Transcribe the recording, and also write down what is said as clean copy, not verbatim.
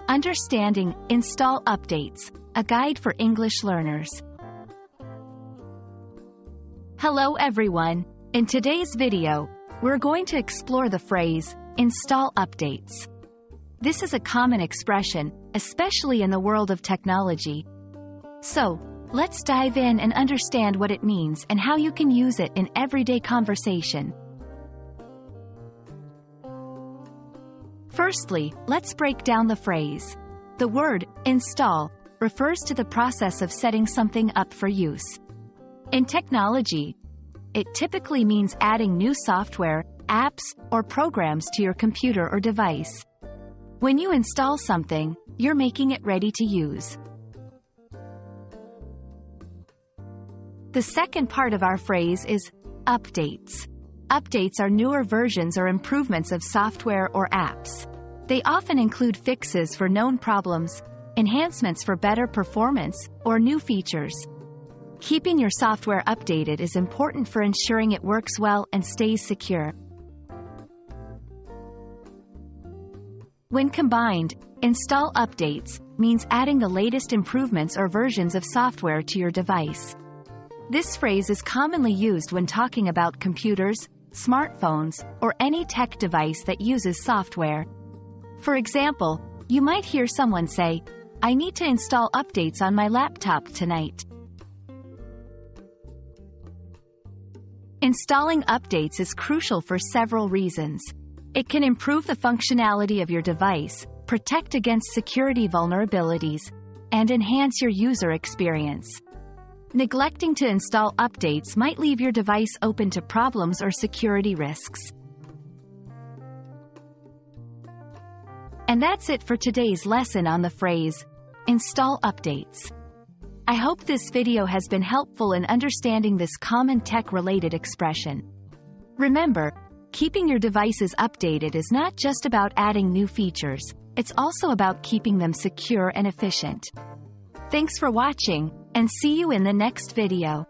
Understanding Install Updates, a guide for English learners. Hello everyone. In today's video, we're going to explore the phrase, install updates. This is a common expression, especially in the world of technology. So, let's dive in and understand what it means and how you can use it in everyday conversation. Firstly, let's break down the phrase. The word install refers to the process of setting something up for use. In technology, it typically means adding new software, apps, or programs to your computer or device. When you install something, you're making it ready to use. The second part of our phrase is updates. Updates are newer versions or improvements of software or apps. They often include fixes for known problems, enhancements for better performance, or new features. Keeping your software updated is important for ensuring it works well and stays secure. When combined, install updates means adding the latest improvements or versions of software to your device. This phrase is commonly used when talking about computers, smartphones, or any tech device that uses software. For example, you might hear someone say, "I need to install updates on my laptop tonight." Installing updates is crucial for several reasons. It can improve the functionality of your device, protect against security vulnerabilities, and enhance your user experience. Neglecting to install updates might leave your device open to problems or security risks. And that's it for today's lesson on the phrase, install updates. I hope this video has been helpful in understanding this common tech-related expression. Remember, keeping your devices updated is not just about adding new features, it's also about keeping them secure and efficient. Thanks for watching, and see you in the next video.